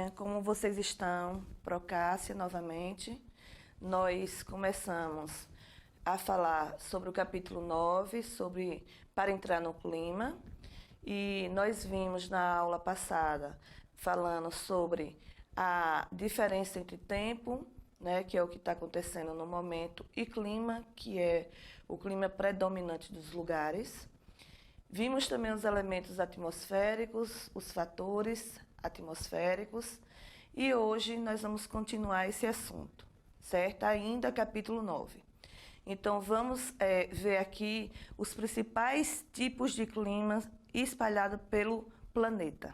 dia, como vocês estão? Procássia novamente. Nós começamos a falar sobre o capítulo 9, para entrar no clima, e nós vimos na aula passada falando sobre a diferença entre tempo, né, que é o que está acontecendo no momento, e clima, que é o clima predominante dos lugares. Vimos também os elementos atmosféricos, os fatores atmosféricos, e hoje nós vamos continuar esse assunto, certo? Ainda capítulo 9. Então vamos ver aqui os principais tipos de climas espalhados pelo planeta.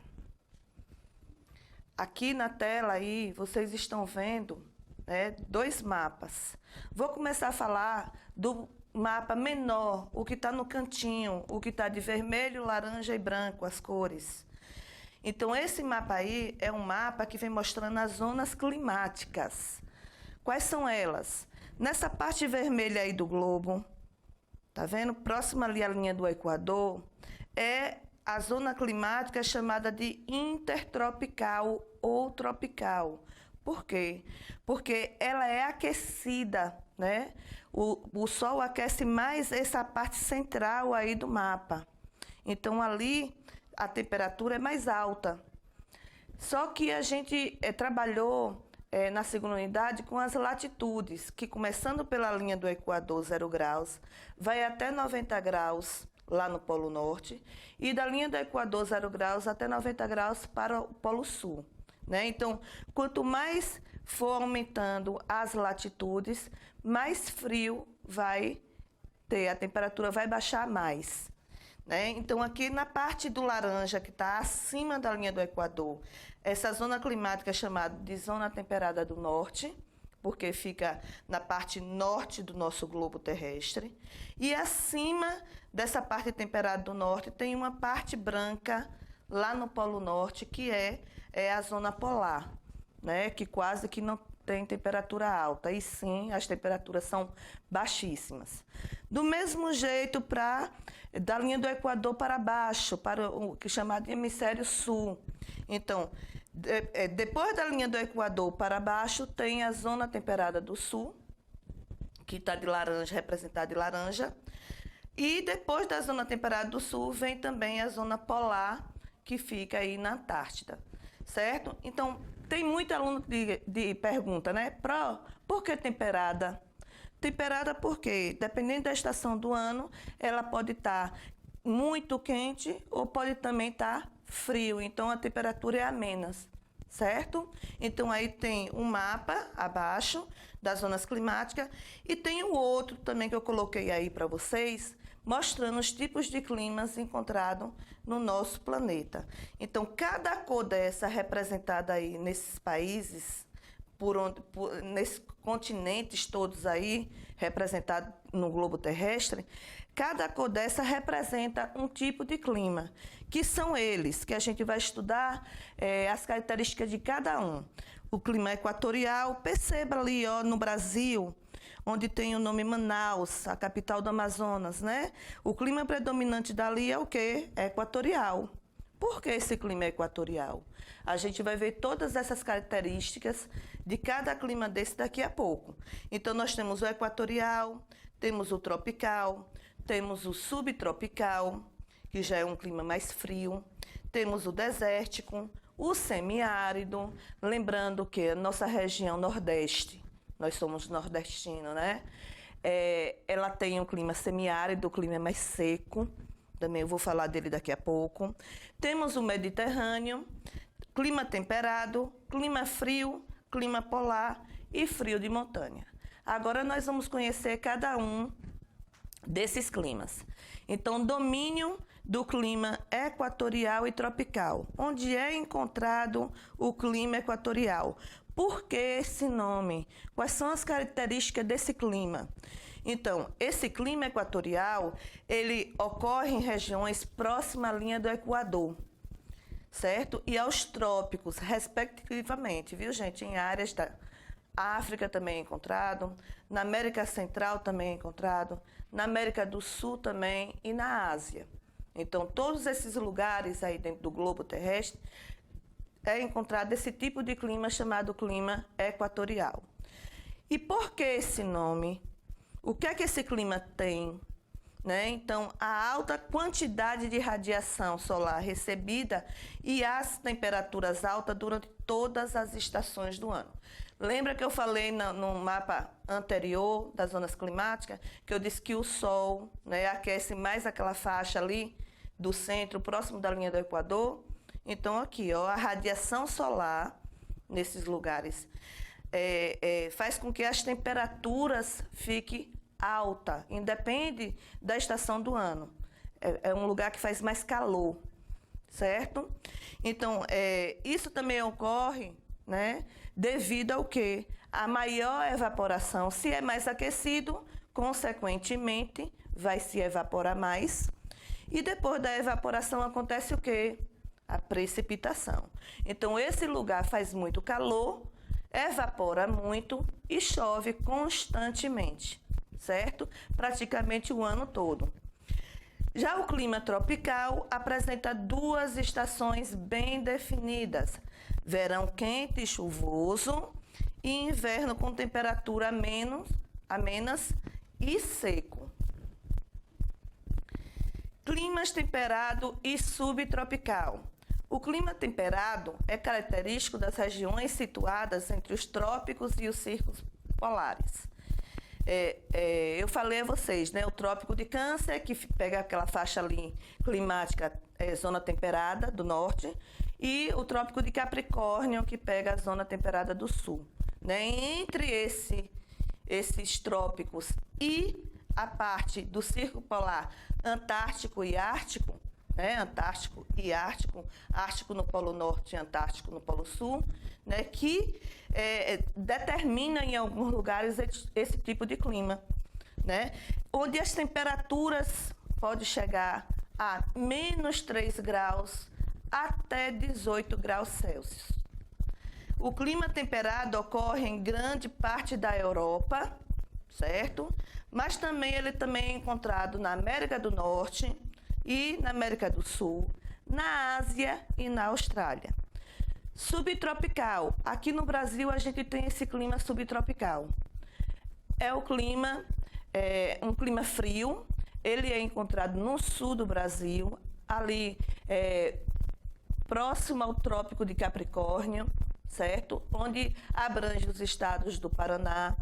Aqui na tela aí vocês estão vendo, né, dois mapas. Vou começar a falar do mapa menor, o que está no cantinho, o que está de vermelho, laranja e branco, as cores. Então, esse mapa aí é um mapa que vem mostrando as zonas climáticas. Quais são elas? Nessa parte vermelha aí do globo, tá vendo? Próxima ali à linha do Equador, é a zona climática chamada de intertropical ou tropical. Por quê? Porque ela é aquecida, né? O Sol aquece mais essa parte central aí do mapa. Então, ali a temperatura é mais alta. Só que a gente trabalhou na segunda unidade com as latitudes, que começando pela linha do Equador, 0 graus, vai até 90 graus lá no Polo Norte, e da linha do Equador, 0 graus, até 90 graus para o Polo Sul. Né? Então, quanto mais for aumentando as latitudes, mais frio vai ter, a temperatura vai baixar mais. Né? Então, aqui na parte do laranja, que está acima da linha do Equador, essa zona climática é chamada de zona temperada do norte, porque fica na parte norte do nosso globo terrestre. E acima dessa parte temperada do norte tem uma parte branca lá no Polo Norte, que é a zona polar, né? Que quase que não tem temperatura alta, e sim, as temperaturas são baixíssimas. Do mesmo jeito, da linha do Equador para baixo, para o que é chamado de hemisfério sul. Então, depois da linha do Equador para baixo, tem a zona temperada do sul, que está de laranja, representada de laranja. E depois da zona temperada do sul, vem também a zona polar, que fica aí na Antártida, certo? Então, tem muito aluno de pergunta, né? Por que temperada? Temperada porque, dependendo da estação do ano, ela pode estar muito quente ou pode também estar frio. Então, a temperatura é amena, certo? Então, aí tem um mapa abaixo das zonas climáticas e tem o outro também que eu coloquei aí para vocês, mostrando os tipos de climas encontrados no nosso planeta. Então, cada cor dessa representada aí nesses países, nesses continentes todos aí, representados no globo terrestre, cada cor dessa representa um tipo de clima, que são eles, que a gente vai estudar as características de cada um. O clima equatorial, perceba ali, ó, no Brasil, onde tem o nome Manaus, a capital do Amazonas, né? O clima predominante dali é o quê? É equatorial. Por que esse clima é equatorial? A gente vai ver todas essas características de cada clima desse daqui a pouco. Então, nós temos o equatorial, temos o tropical, temos o subtropical, que já é um clima mais frio, temos o desértico, o semiárido, lembrando que a nossa região nordeste, nós somos nordestinos, né? Ela tem um clima semiárido, o clima é mais seco, também eu vou falar dele daqui a pouco. Temos o Mediterrâneo, clima temperado, clima frio, clima polar e frio de montanha. Agora nós vamos conhecer cada um desses climas. Então, domínio do clima equatorial e tropical. Onde é encontrado o clima equatorial? Por que esse nome? Quais são as características desse clima? Então, esse clima equatorial, ele ocorre em regiões próximas à linha do Equador, certo? E aos trópicos, respectivamente, viu, gente? Em áreas da África também é encontrado, na América Central também é encontrado, na América do Sul também e na Ásia. Então, todos esses lugares aí dentro do globo terrestre é encontrado esse tipo de clima chamado clima equatorial. E por que esse nome? O que é que esse clima tem? Né? Então, a alta quantidade de radiação solar recebida e as temperaturas altas durante todas as estações do ano. Lembra que eu falei no mapa anterior das zonas climáticas, que eu disse que o Sol, né, aquece mais aquela faixa ali do centro, próximo da linha do Equador? Então, aqui, ó, a radiação solar nesses lugares faz com que as temperaturas fiquem alta, independe da estação do ano. É um lugar que faz mais calor, certo? Então, isso também ocorre, né, devido ao quê? A maior evaporação. Se é mais aquecido, consequentemente, vai se evaporar mais. E depois da evaporação acontece o quê? A precipitação. Então, esse lugar faz muito calor, evapora muito e chove constantemente, certo? Praticamente o ano todo. Já o clima tropical apresenta duas estações bem definidas: verão quente e chuvoso e inverno com temperatura amenas e seco. Climas temperado e subtropical. O clima temperado é característico das regiões situadas entre os trópicos e os círculos polares. Eu falei a vocês, né, o Trópico de Câncer, que pega aquela faixa ali climática, zona temperada do norte, e o Trópico de Capricórnio, que pega a zona temperada do sul. Né? Entre esses trópicos e a parte do Círculo Polar Antártico e Ártico, né? Antártico e Ártico, Ártico no Polo Norte e Antártico no Polo Sul, né? Que determina em alguns lugares esse tipo de clima, né? Onde as temperaturas podem chegar a menos 3 graus até 18 graus Celsius. O clima temperado ocorre em grande parte da Europa, certo? Mas ele também é encontrado na América do Norte e na América do Sul, na Ásia e na Austrália. Subtropical. Aqui no Brasil a gente tem esse clima subtropical. É um clima frio. Ele é encontrado no sul do Brasil, ali próximo ao Trópico de Capricórnio, certo? Onde abrange os estados do Paraná,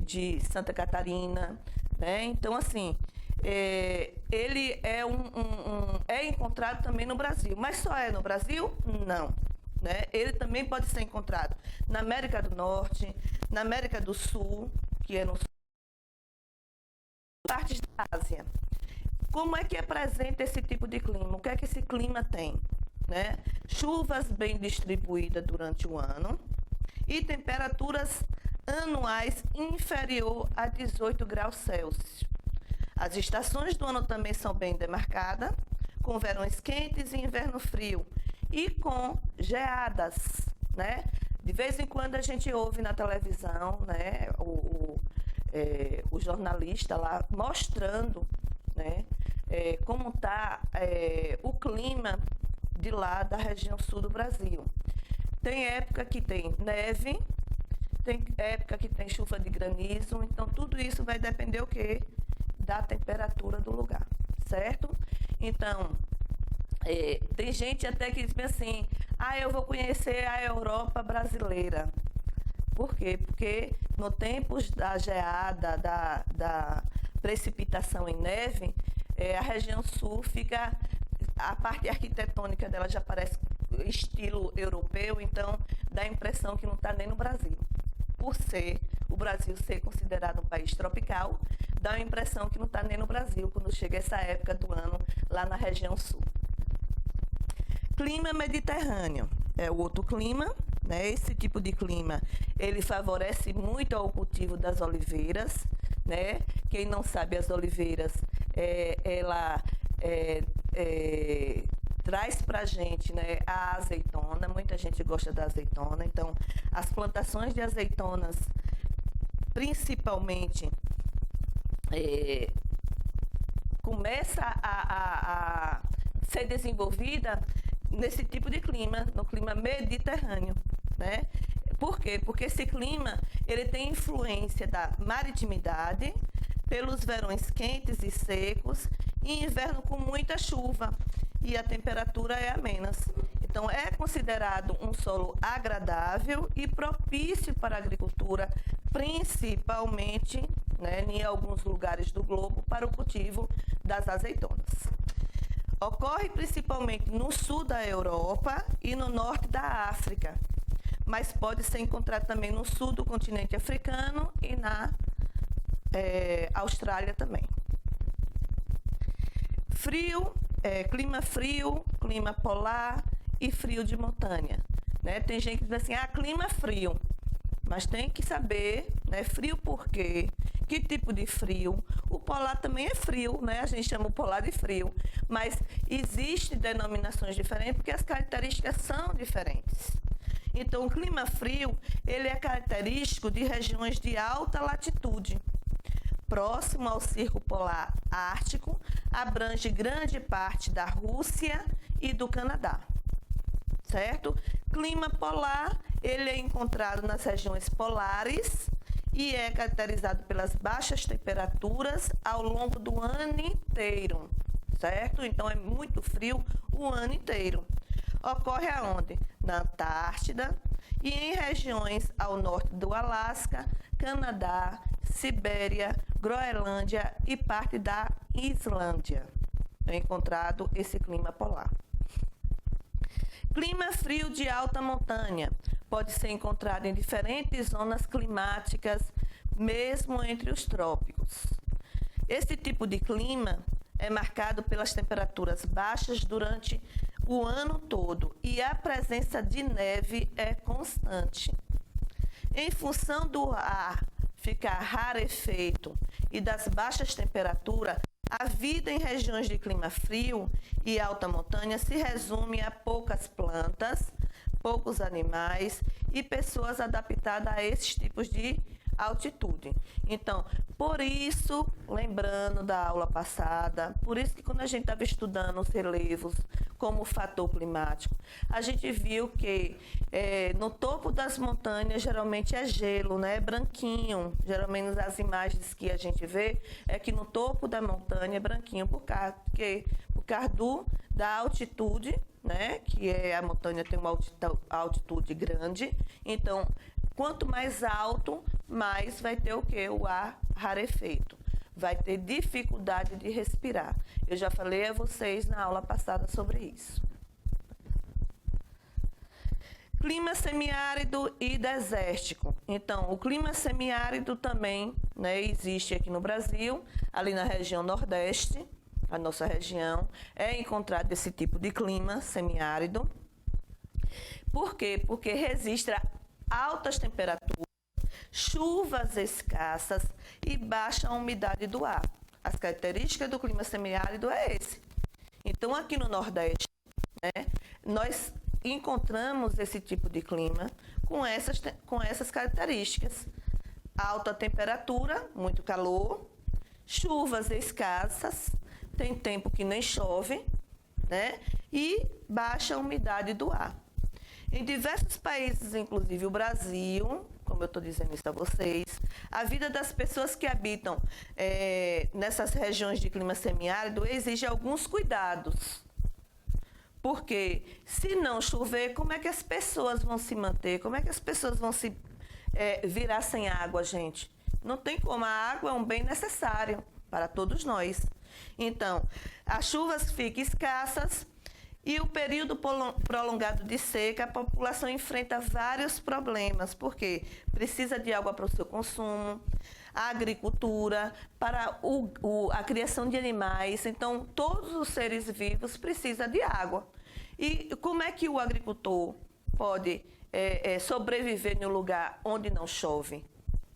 de Santa Catarina, né? Então, assim, ele é encontrado também no Brasil. Mas só é no Brasil? Não. Né? Ele também pode ser encontrado na América do Norte, na América do Sul, que é no sul, partes da Ásia. Como é que apresenta esse tipo de clima? O que é que esse clima tem? Né? Chuvas bem distribuídas durante o ano e temperaturas anuais inferior a 18 graus Celsius. As estações do ano também são bem demarcadas, com verões quentes e inverno frio, e com geadas, né? De vez em quando a gente ouve na televisão, né, o jornalista lá mostrando, né, como está o clima de lá da região sul do Brasil. Tem época que tem neve, tem época que tem chuva de granizo, então tudo isso vai depender o quê? Da temperatura do lugar, certo? Então, tem gente até que diz assim, eu vou conhecer a Europa brasileira. Por quê? Porque no tempo da geada, da precipitação em neve, a região sul fica, a parte arquitetônica dela já parece estilo europeu, então dá a impressão que não está nem no Brasil. Por o Brasil ser considerado um país tropical, dá a impressão que não está nem no Brasil quando chega essa época do ano lá na região sul. Clima mediterrâneo é o outro clima, né? Esse tipo de clima, ele favorece muito ao cultivo das oliveiras, né? Quem não sabe, as oliveiras, ela traz para a gente, né, a azeitona. Muita gente gosta da azeitona, então as plantações de azeitonas, principalmente, começa a ser desenvolvida nesse tipo de clima, no clima mediterrâneo, né? Por quê? Porque esse clima, ele tem influência da maritimidade, pelos verões quentes e secos, e inverno com muita chuva, e a temperatura é amena. Então, é considerado um solo agradável e propício para a agricultura, principalmente, né, em alguns lugares do globo, para o cultivo das azeitonas. Ocorre principalmente no sul da Europa e no norte da África, mas pode ser encontrado também no sul do continente africano e na Austrália também. Clima frio, clima polar e frio de montanha, né? Tem gente que diz assim, clima frio, mas tem que saber, né, frio por quê? Que tipo de frio? O polar também é frio, né? A gente chama o polar de frio, mas existem denominações diferentes porque as características são diferentes. Então, o clima frio, ele é característico de regiões de alta latitude. Próximo ao Círculo Polar Ártico, abrange grande parte da Rússia e do Canadá, certo? Clima polar, ele é encontrado nas regiões polares e é caracterizado pelas baixas temperaturas ao longo do ano inteiro, certo? Então, é muito frio o ano inteiro. Ocorre aonde? Na Antártida e em regiões ao norte do Alasca, Canadá, Sibéria, Groenlândia e parte da Islândia. É encontrado esse clima polar. Clima frio de alta montanha pode ser encontrado em diferentes zonas climáticas, mesmo entre os trópicos. Esse tipo de clima é marcado pelas temperaturas baixas durante o ano todo e a presença de neve é constante. Em função do ar ficar rarefeito e das baixas temperaturas, a vida em regiões de clima frio e alta montanha se resume a poucas plantas, poucos animais e pessoas adaptadas a esses tipos de altitude. Então, por isso, lembrando da aula passada, por isso que quando a gente estava estudando os relevos como fator climático, a gente viu que no topo das montanhas geralmente é gelo, né? É branquinho. Geralmente nas imagens que a gente vê é que no topo da montanha é branquinho por causa da altitude, né? Que a montanha tem uma altitude grande. Então, quanto mais alto, mais vai ter o quê? O ar rarefeito. Vai ter dificuldade de respirar. Eu já falei a vocês na aula passada sobre isso. Clima semiárido e desértico. Então, o clima semiárido também, né, existe aqui no Brasil, ali na região Nordeste, a nossa região, é encontrado esse tipo de clima semiárido. Por quê? Porque registra altas temperaturas, chuvas escassas e baixa umidade do ar. As características do clima semiárido é esse. Então, aqui no Nordeste, né, nós encontramos esse tipo de clima com essas características. Alta temperatura, muito calor, chuvas escassas, tem tempo que nem chove, né, e baixa umidade do ar. Em diversos países, inclusive o Brasil, como eu estou dizendo isso a vocês, a vida das pessoas que habitam nessas regiões de clima semiárido exige alguns cuidados. Porque se não chover, como é que as pessoas vão se manter? Como é que as pessoas vão se virar sem água, gente? Não tem como, a água é um bem necessário para todos nós. Então, as chuvas ficam escassas, e o período prolongado de seca, a população enfrenta vários problemas, porque precisa de água para o seu consumo, a agricultura, para a criação de animais. Então, todos os seres vivos precisam de água. E como é que o agricultor pode sobreviver em um lugar onde não chove?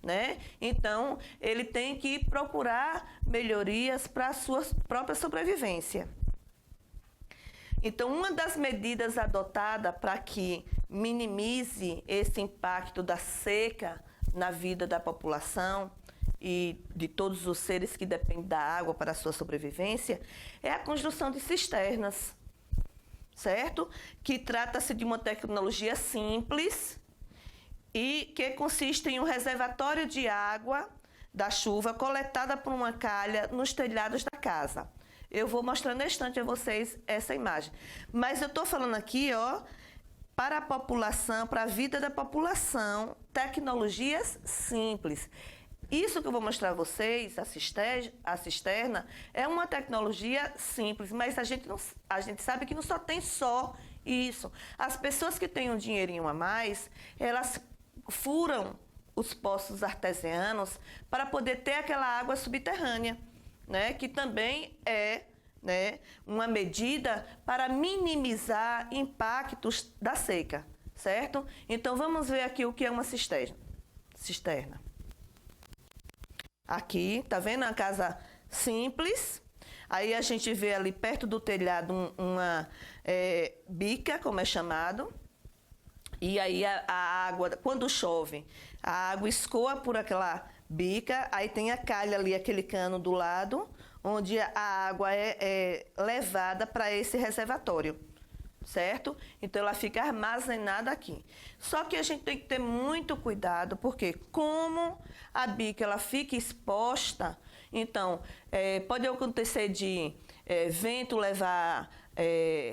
Né? Então, ele tem que procurar melhorias para a sua própria sobrevivência. Então, uma das medidas adotadas para que minimize esse impacto da seca na vida da população e de todos os seres que dependem da água para a sua sobrevivência é a construção de cisternas. certo? Que trata-se de uma tecnologia simples e que consiste em um reservatório de água da chuva coletada por uma calha nos telhados da casa. Eu vou mostrar neste instante a vocês essa imagem. Mas eu estou falando aqui, ó, para a população, para a vida da população, tecnologias simples. Isso que eu vou mostrar a vocês, a cisterna, é uma tecnologia simples, mas a gente sabe que não só tem só isso. As pessoas que têm um dinheirinho a mais, elas furam os poços artesianos para poder ter aquela água subterrânea, né? Que também é, né, uma medida para minimizar impactos da seca, certo? Então, vamos ver aqui o que é uma cisterna. Aqui, tá vendo a casa simples? Aí a gente vê ali perto do telhado uma bica, como é chamado. E aí a água, quando chove, a água escoa por aquela bica, aí tem a calha ali, aquele cano do lado, onde a água é levada para esse reservatório, certo? Então ela fica armazenada aqui. Só que a gente tem que ter muito cuidado, porque como a bica ela fica exposta, então pode acontecer de vento levar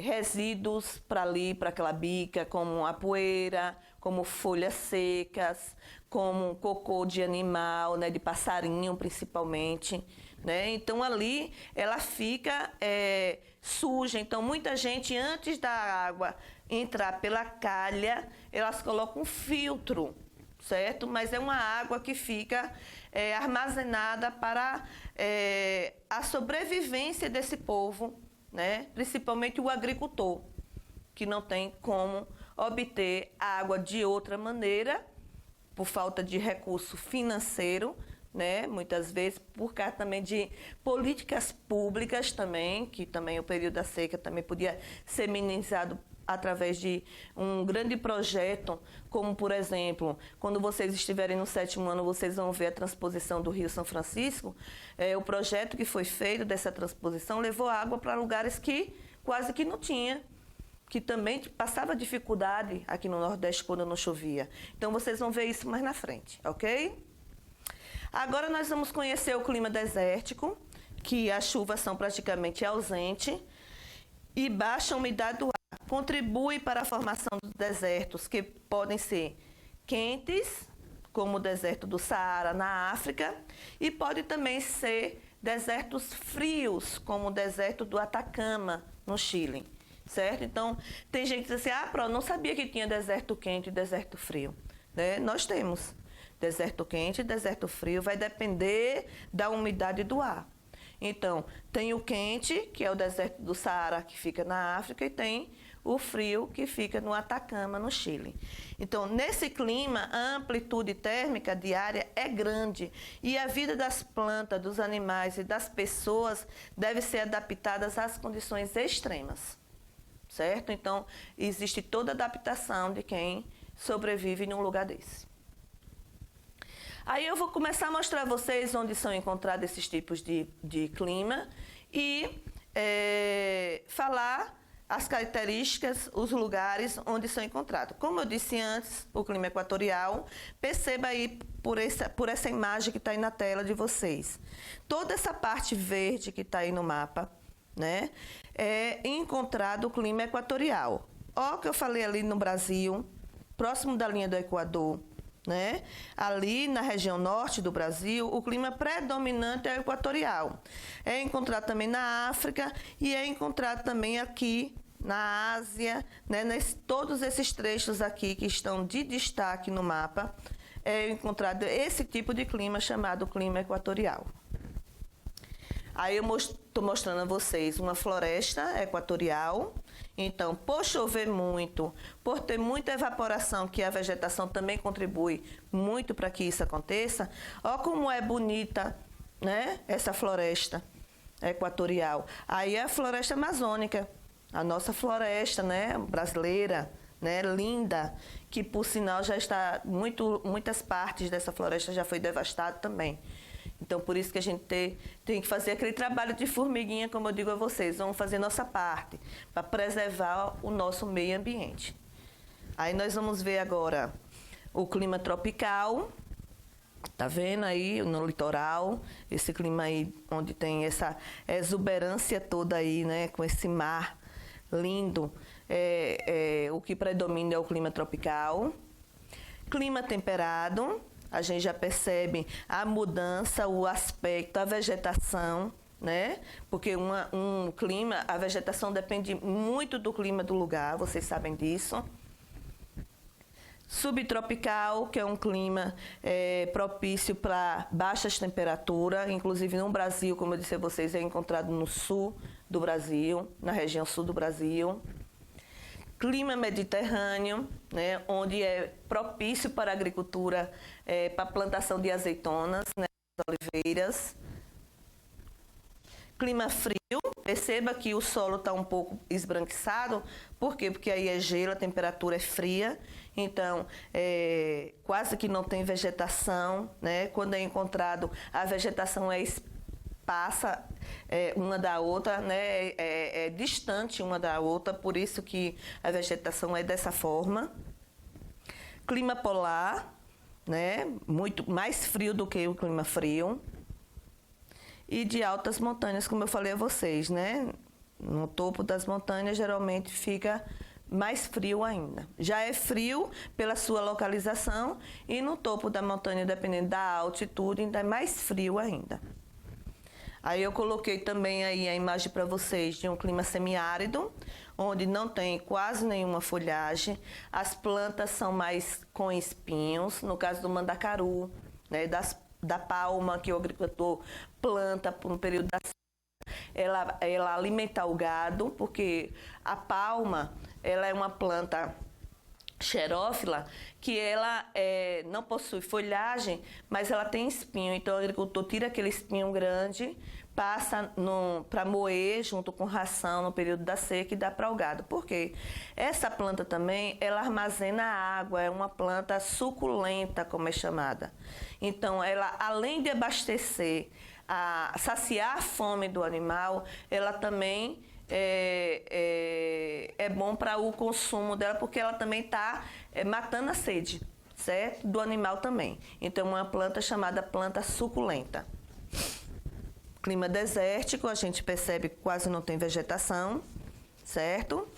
resíduos para ali, para aquela bica, como a poeira, como folhas secas, como cocô de animal, né, de passarinho principalmente, né? Então ali ela fica suja. Então muita gente, antes da água entrar pela calha, elas colocam um filtro, certo? Mas é uma água que fica armazenada para a sobrevivência desse povo, né? Principalmente o agricultor, que não tem como obter água de outra maneira, por falta de recurso financeiro, né? Muitas vezes por causa também de políticas públicas também, que também o período da seca também podia ser minimizado através de um grande projeto, como, por exemplo, quando vocês estiverem no 7º ano, vocês vão ver a transposição do Rio São Francisco. O projeto que foi feito dessa transposição levou água para lugares que quase que não tinha, que também passava dificuldade aqui no Nordeste quando não chovia. Então, vocês vão ver isso mais na frente, ok? Agora, nós vamos conhecer o clima desértico, que as chuvas são praticamente ausentes e baixa umidade do ar. Contribui para a formação dos desertos, que podem ser quentes, como o deserto do Saara, na África, e pode também ser desertos frios, como o deserto do Atacama, no Chile, certo? Então, tem gente que diz assim, não sabia que tinha deserto quente e deserto frio, né? Nós temos deserto quente e deserto frio, vai depender da umidade do ar. Então, tem o quente, que é o deserto do Saara, que fica na África, e tem o frio, que fica no Atacama, no Chile. Então, nesse clima, a amplitude térmica diária é grande e a vida das plantas, dos animais e das pessoas deve ser adaptada às condições extremas, certo? Então, existe toda a adaptação de quem sobrevive num lugar desse. Aí eu vou começar a mostrar a vocês onde são encontrados esses tipos de clima e falar as características, os lugares onde são encontrados. Como eu disse antes, o clima equatorial, perceba aí por essa imagem que está aí na tela de vocês. Toda essa parte verde que está aí no mapa, né, é encontrado o clima equatorial. Ó, o que eu falei ali no Brasil, próximo da linha do Equador, né? Ali na região norte do Brasil, o clima predominante é o equatorial. É encontrado também na África e é encontrado também aqui na Ásia, né? Todos esses trechos aqui que estão de destaque no mapa, é encontrado esse tipo de clima chamado clima equatorial. Aí eu estou mostrando a vocês uma floresta equatorial. Então, por chover muito, por ter muita evaporação, que a vegetação também contribui muito para que isso aconteça, olha como é bonita, né, essa floresta equatorial. Aí é a floresta amazônica, a nossa floresta, né, brasileira, né, linda, que por sinal já está, muitas partes dessa floresta já foi devastada também. Então, por isso que a gente tem que fazer aquele trabalho de formiguinha, como eu digo a vocês, vamos fazer nossa parte para preservar o nosso meio ambiente. Aí nós vamos ver agora o clima tropical, tá vendo aí no litoral, esse clima aí onde tem essa exuberância toda aí, né, com esse mar lindo, o que predomina é o clima tropical. Clima temperado, a gente já percebe a mudança, o aspecto, a vegetação, né? Porque um clima, a vegetação depende muito do clima do lugar, vocês sabem disso. Subtropical, que é um clima propício para baixas temperaturas, inclusive no Brasil, como eu disse a vocês, é encontrado no sul do Brasil, na região sul do Brasil. Clima mediterrâneo, né, onde é propício para a agricultura, para a plantação de azeitonas, né, oliveiras. Clima frio, perceba que o solo está um pouco esbranquiçado. Por quê? Porque aí é gelo, a temperatura é fria, então quase que não tem vegetação, né? Quando é encontrado, a vegetação passa uma da outra, né? É distante uma da outra, por isso que a vegetação é dessa forma. Clima polar, né? Muito mais frio do que o clima frio. E de altas montanhas, como eu falei a vocês, né? No topo das montanhas geralmente fica mais frio ainda. Já é frio pela sua localização e no topo da montanha, dependendo da altitude, ainda é mais frio ainda. Aí eu coloquei também aí a imagem para vocês de um clima semiárido, onde não tem quase nenhuma folhagem, as plantas são mais com espinhos, no caso do mandacaru, né, da palma que o agricultor planta por um período da ela alimenta o gado, porque a palma ela é uma planta xerófila que ela não possui folhagem, mas ela tem espinho, então o agricultor tira aquele espinho grande, passa para moer junto com ração no período da seca e dá para o gado. Por quê? Essa planta também, ela armazena água, é uma planta suculenta, como é chamada. Então, ela, além de abastecer, saciar a fome do animal, ela também é bom para o consumo dela, porque ela também está matando a sede, certo? Do animal também. Então, é uma planta chamada planta suculenta. Clima desértico, a gente percebe que quase não tem vegetação, certo?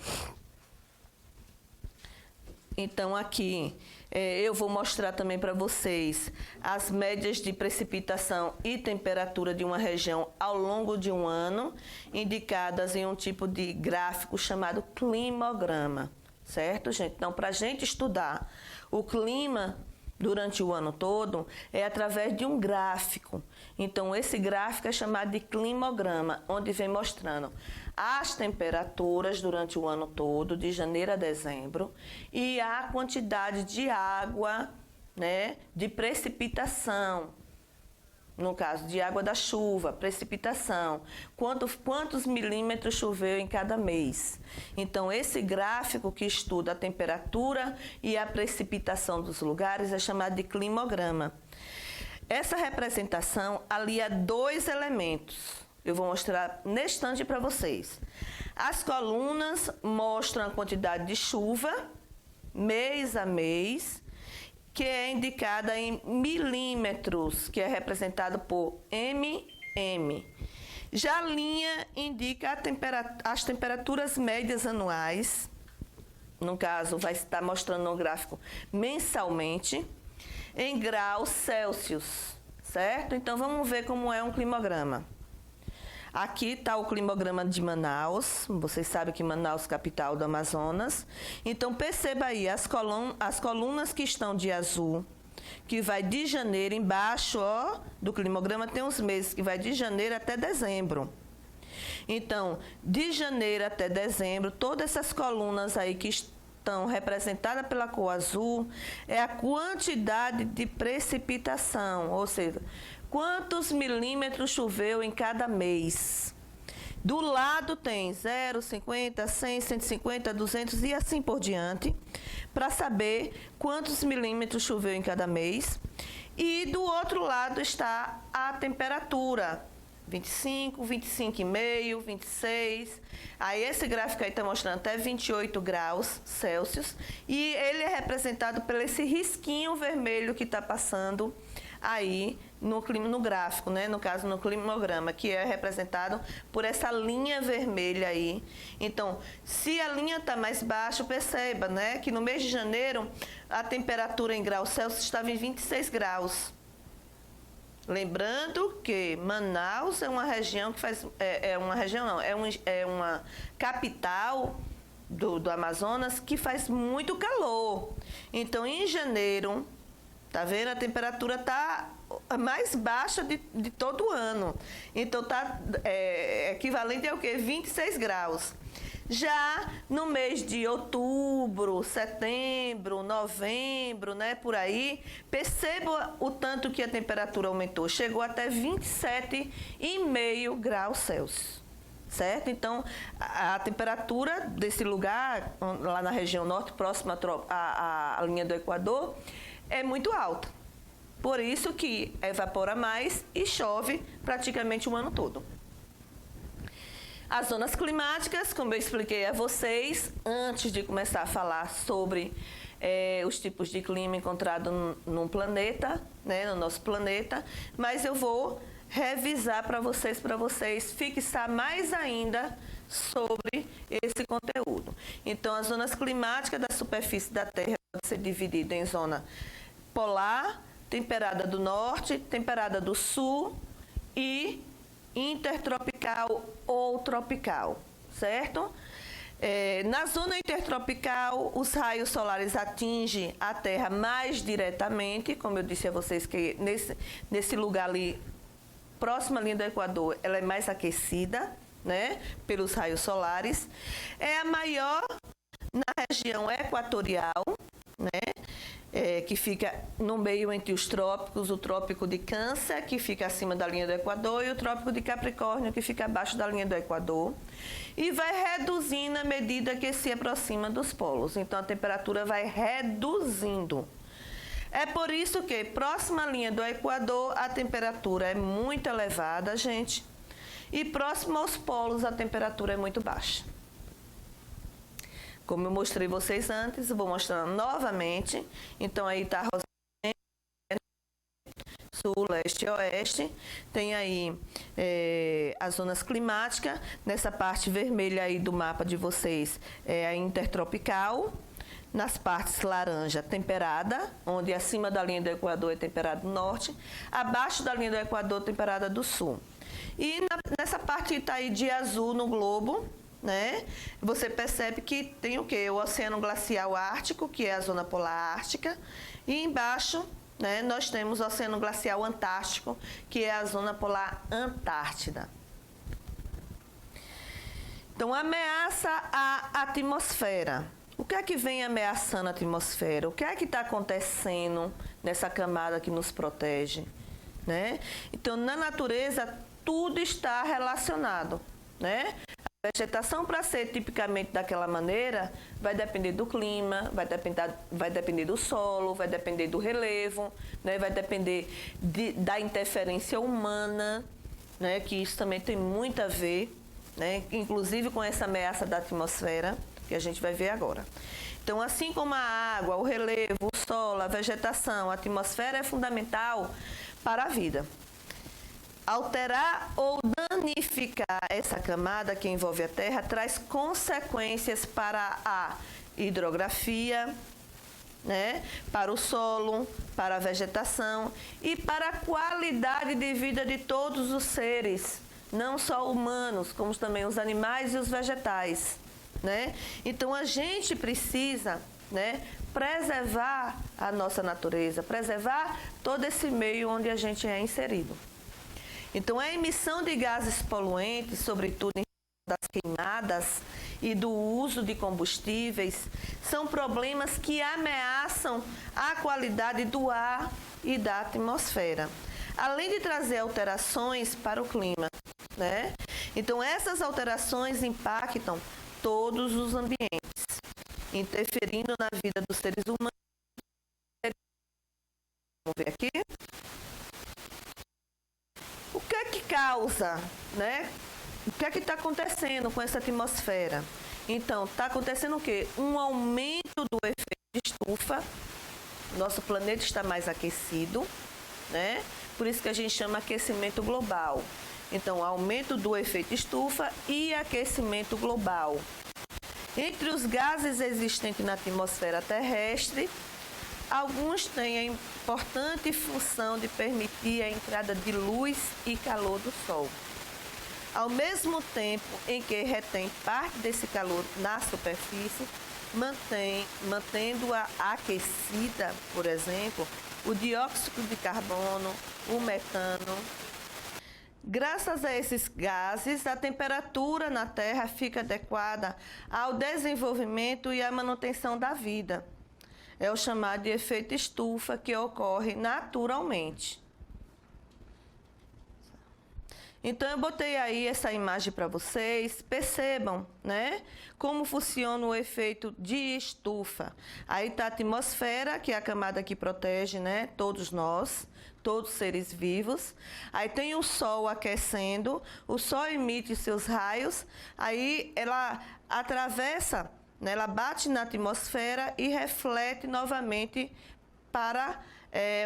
Então, aqui eu vou mostrar também para vocês as médias de precipitação e temperatura de uma região ao longo de um ano, indicadas em um tipo de gráfico chamado climograma, certo, gente? Então, para a gente estudar o clima durante o ano todo, é através de um gráfico. Então, esse gráfico é chamado de climograma, onde vem mostrando as temperaturas durante o ano todo, de janeiro a dezembro, e a quantidade de água, né, de precipitação. No caso de água da chuva, precipitação, quantos milímetros choveu em cada mês. Então, esse gráfico que estuda a temperatura e a precipitação dos lugares é chamado de climograma. Essa representação alia dois elementos. Eu vou mostrar neste instante para vocês. As colunas mostram a quantidade de chuva, mês a mês, que é indicada em milímetros, que é representado por mm. Já a linha indica as temperaturas médias anuais, no caso vai estar mostrando no gráfico mensalmente, em graus Celsius, certo? Então vamos ver como é um climograma. Aqui está o climograma de Manaus, vocês sabem que Manaus é capital do Amazonas. Então, perceba aí, as colunas que estão de azul, que vai de janeiro, embaixo do climograma tem os meses, que vai de janeiro até dezembro. Então, de janeiro até dezembro, todas essas colunas aí que estão representadas pela cor azul, é a quantidade de precipitação, ou seja, quantos milímetros choveu em cada mês. Do lado tem 0, 50, 100, 150, 200 e assim por diante, para saber quantos milímetros choveu em cada mês. E do outro lado está a temperatura, 25, 25,5, 26. Aí esse gráfico aí está mostrando até 28 graus Celsius. E ele é representado por esse risquinho vermelho que está passando aí no gráfico, né? No caso, no climograma, que é representado por essa linha vermelha aí. Então, se a linha está mais baixa, perceba, né? Que no mês de janeiro, a temperatura em graus Celsius estava em 26 graus. Lembrando que Manaus é uma região que faz... É uma capital do Amazonas que faz muito calor. Então, em janeiro, tá vendo? A temperatura está mais baixa de todo o ano. Então, está equivalente ao quê? 26 graus. Já no mês de outubro, setembro, novembro, né, por aí, perceba o tanto que a temperatura aumentou. Chegou até 27,5 graus Celsius, certo? Então, a temperatura desse lugar, lá na região norte, próxima à linha do Equador, é muito alta. Por isso que evapora mais e chove praticamente o ano todo. As zonas climáticas, como eu expliquei a vocês, antes de começar a falar sobre os tipos de clima encontrado no planeta, né, no nosso planeta, mas eu vou revisar para vocês fixar mais ainda sobre esse conteúdo. Então, as zonas climáticas da superfície da Terra podem ser divididas em zona polar, temperada do norte, temperada do sul e intertropical ou tropical, certo? Na zona intertropical, os raios solares atingem a Terra mais diretamente, como eu disse a vocês que nesse lugar ali, próxima à linha do Equador, ela é mais aquecida, né, pelos raios solares. É a maior na região equatorial, né? Que fica no meio entre os trópicos, o trópico de Câncer, que fica acima da linha do Equador, e o trópico de Capricórnio, que fica abaixo da linha do Equador, e vai reduzindo à medida que se aproxima dos polos. Então, a temperatura vai reduzindo. É por isso que, próxima à linha do Equador, a temperatura é muito elevada, gente, e próximo aos polos, a temperatura é muito baixa. Como eu mostrei vocês antes, eu vou mostrar novamente. Então, aí está sul, leste e oeste. Tem aí as zonas climáticas. Nessa parte vermelha aí do mapa de vocês é a intertropical. Nas partes laranja, temperada, onde acima da linha do Equador é temperado norte. Abaixo da linha do Equador, temperada do sul. E nessa parte que está aí de azul no globo, né? Você percebe que tem o quê? O Oceano Glacial Ártico, que é a zona polar ártica, e embaixo, né, nós temos o Oceano Glacial Antártico, que é a zona polar Antártida. Então, ameaça à atmosfera. O que é que vem ameaçando a atmosfera? O que é que está acontecendo nessa camada que nos protege, né? Então, na natureza, tudo está relacionado, né? A vegetação, para ser tipicamente daquela maneira, vai depender do clima, vai depender do solo, vai depender do relevo, né? Vai depender da interferência humana, né? Que isso também tem muito a ver, né? Inclusive com essa ameaça da atmosfera, que a gente vai ver agora. Então, assim como a água, o relevo, o solo, a vegetação, a atmosfera é fundamental para a vida. Alterar ou danificar essa camada que envolve a Terra traz consequências para a hidrografia, né? Para o solo, para a vegetação e para a qualidade de vida de todos os seres, não só humanos, como também os animais e os vegetais, né? Então, a gente precisa, né, preservar a nossa natureza, preservar todo esse meio onde a gente é inserido. Então, a emissão de gases poluentes, sobretudo em das queimadas e do uso de combustíveis, são problemas que ameaçam a qualidade do ar e da atmosfera, além de trazer alterações para o clima, né? Então, essas alterações impactam todos os ambientes, interferindo na vida dos seres humanos. Vamos ver aqui. causa, né? O que é que está acontecendo com essa atmosfera? Então, está acontecendo o quê? Um aumento do efeito de estufa. Nosso planeta está mais aquecido, né? Por isso que a gente chama aquecimento global. Então, aumento do efeito estufa e aquecimento global. Entre os gases existentes na atmosfera terrestre, alguns têm a importante função de permitir a entrada de luz e calor do Sol. Ao mesmo tempo em que retém parte desse calor na superfície, mantendo-a aquecida, por exemplo, o dióxido de carbono, o metano. Graças a esses gases, a temperatura na Terra fica adequada ao desenvolvimento e à manutenção da vida. É o chamado de efeito estufa, que ocorre naturalmente. Então, eu botei aí essa imagem para vocês. Percebam, né, como funciona o efeito de estufa. Aí está a atmosfera, que é a camada que protege, né, todos nós, todos os seres vivos. Aí tem o Sol aquecendo, o Sol emite seus raios, aí ela atravessa, né, ela bate na atmosfera e reflete novamente para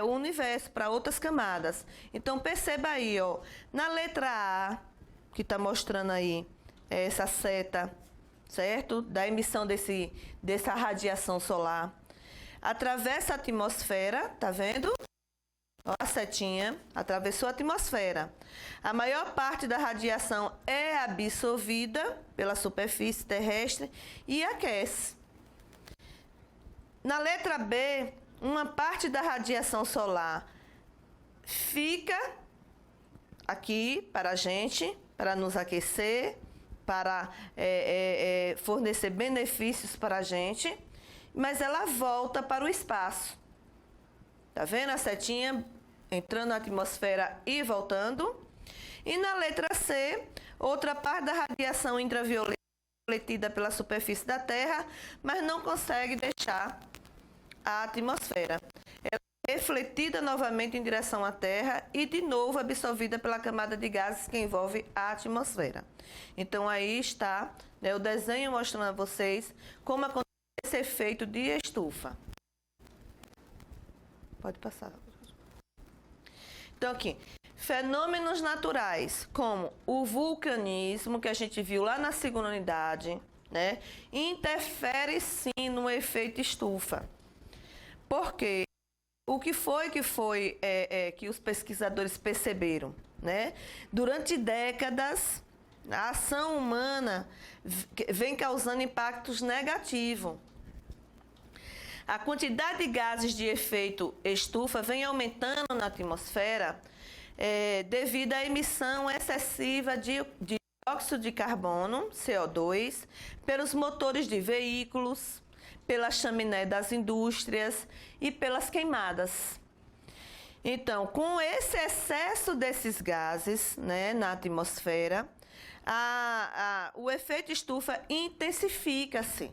o universo, para outras camadas. Então, perceba aí, ó, na letra A, que está mostrando aí essa seta, certo? Da emissão dessa radiação solar. Atravessa a atmosfera, tá vendo? Ó, a setinha atravessou a atmosfera. A maior parte da radiação é absorvida pela superfície terrestre e aquece. Na letra B, uma parte da radiação solar fica aqui para a gente, para nos aquecer, para fornecer benefícios para a gente, mas ela volta para o espaço. Tá vendo a setinha entrando na atmosfera e voltando? E na letra C, outra parte da radiação ultravioleta refletida pela superfície da Terra, mas não consegue deixar a atmosfera. Ela é refletida novamente em direção à Terra e de novo absorvida pela camada de gases que envolve a atmosfera. Então aí está, né, o desenho mostrando a vocês como acontece esse efeito de estufa. Pode passar. Então aqui, fenômenos naturais, como o vulcanismo, que a gente viu lá na segunda unidade, né, interfere sim no efeito estufa. Porque o que foi que os pesquisadores perceberam, né? Durante décadas, a ação humana vem causando impactos negativos. A quantidade de gases de efeito estufa vem aumentando na atmosfera devido à emissão excessiva de dióxido de carbono, CO2, pelos motores de veículos, pela chaminé das indústrias e pelas queimadas. Então, com esse excesso desses gases, né, na atmosfera, o efeito estufa intensifica-se.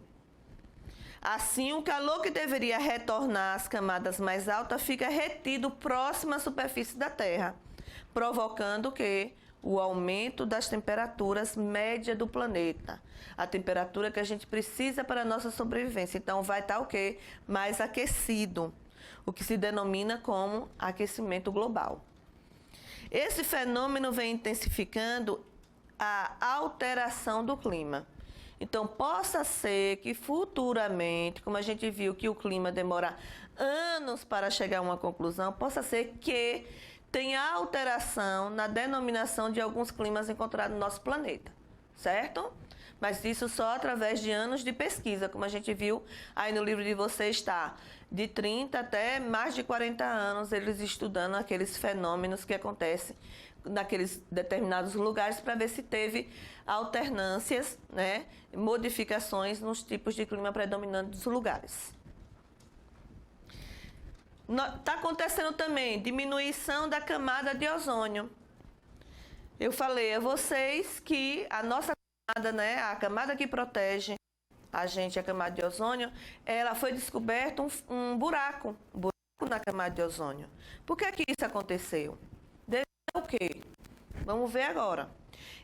Assim, o calor que deveria retornar às camadas mais altas fica retido próximo à superfície da Terra, provocando que o aumento das temperaturas médias do planeta. A temperatura que a gente precisa para a nossa sobrevivência. Então, vai estar o quê? Mais aquecido, o que se denomina como aquecimento global. Esse fenômeno vem intensificando a alteração do clima. Então, possa ser que futuramente, como a gente viu que o clima demora anos para chegar a uma conclusão, possa ser que tenha alteração na denominação de alguns climas encontrados no nosso planeta, certo? Mas isso só através de anos de pesquisa, como a gente viu aí no livro de vocês está de 30 até mais de 40 anos eles estudando aqueles fenômenos que acontecem naqueles determinados lugares para ver se teve alternâncias, né, modificações nos tipos de clima predominantes dos lugares. Está acontecendo também diminuição da camada de ozônio. Eu falei a vocês que a nossa camada, né, a camada que protege a gente, a camada de ozônio, ela foi descoberto um buraco na camada de ozônio. Por que isso aconteceu? Devido ao quê? Vamos ver agora.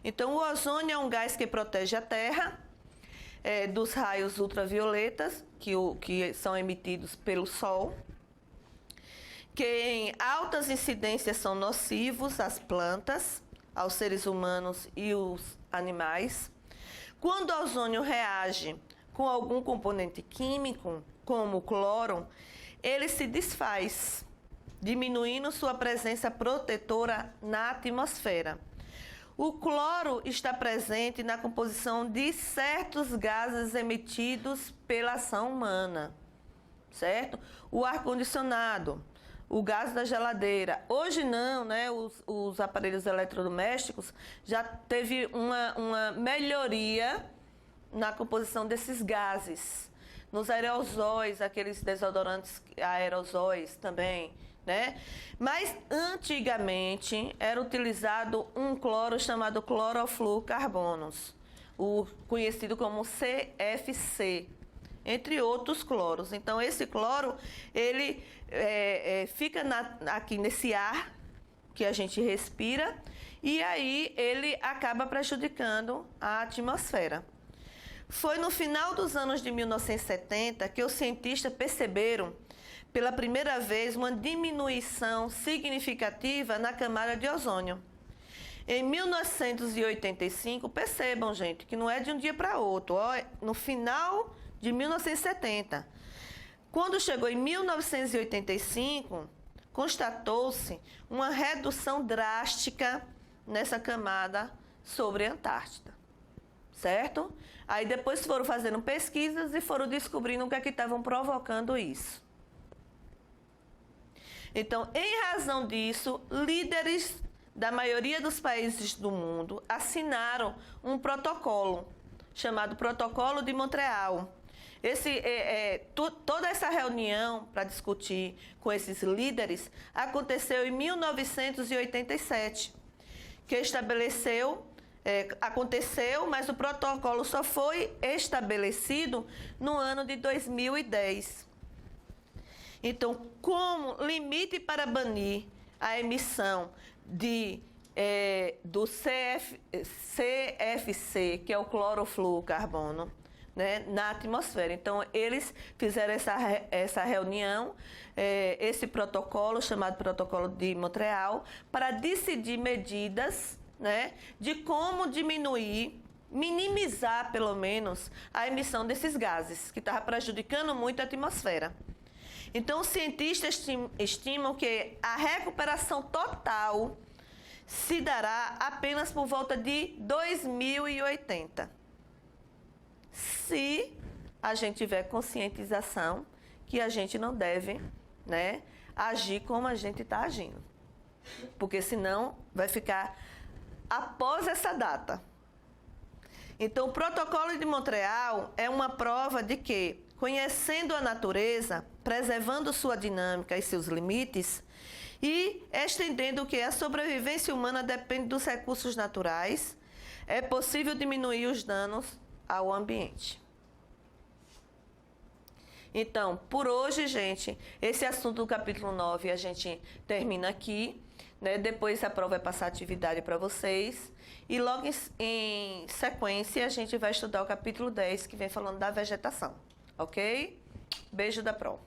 Então, o ozônio é um gás que protege a Terra dos raios ultravioletas que são emitidos pelo Sol, que em altas incidências são nocivos às plantas, aos seres humanos e os animais. Quando o ozônio reage com algum componente químico, como o cloro, ele se desfaz, diminuindo sua presença protetora na atmosfera. O cloro está presente na composição de certos gases emitidos pela ação humana, certo? O ar-condicionado, o gás da geladeira. Hoje não, né? Os aparelhos eletrodomésticos já teve uma melhoria na composição desses gases. Nos aerosóis, aqueles desodorantes aerosóis também, né? Mas antigamente era utilizado um cloro chamado clorofluorcarbonos, o conhecido como CFC, entre outros cloros. Então esse cloro ele fica aqui nesse ar que a gente respira e aí ele acaba prejudicando a atmosfera. Foi no final dos anos de 1970 que os cientistas perceberam pela primeira vez uma diminuição significativa na camada de ozônio. Em 1985, percebam, gente, que não é de um dia para outro, no final de 1970. Quando chegou em 1985, constatou-se uma redução drástica nessa camada sobre a Antártida, certo? Aí depois foram fazendo pesquisas e foram descobrindo o que é que estavam provocando isso. Então, em razão disso, líderes da maioria dos países do mundo assinaram um protocolo, chamado Protocolo de Montreal. Toda essa reunião para discutir com esses líderes aconteceu em 1987, que aconteceu, mas o protocolo só foi estabelecido no ano de 2010. Então, como limite para banir a emissão do CFC, que é o clorofluorcarbono, né, na atmosfera. Então, eles fizeram essa reunião, esse protocolo, chamado Protocolo de Montreal, para decidir medidas, né, de como diminuir, minimizar pelo menos a emissão desses gases, que estava prejudicando muito a atmosfera. Então, os cientistas estimam que a recuperação total se dará apenas por volta de 2080, se a gente tiver conscientização que a gente não deve, né, agir como a gente está agindo, porque senão vai ficar após essa data. Então, o Protocolo de Montreal é uma prova de que, conhecendo a natureza, preservando sua dinâmica e seus limites, e estendendo que a sobrevivência humana depende dos recursos naturais, é possível diminuir os danos ao ambiente. Então, por hoje, gente, esse assunto do capítulo 9 a gente termina aqui, né? Depois a prova vai passar atividade para vocês. E logo em sequência a gente vai estudar o capítulo 10, que vem falando da vegetação. Ok? Beijo da prova.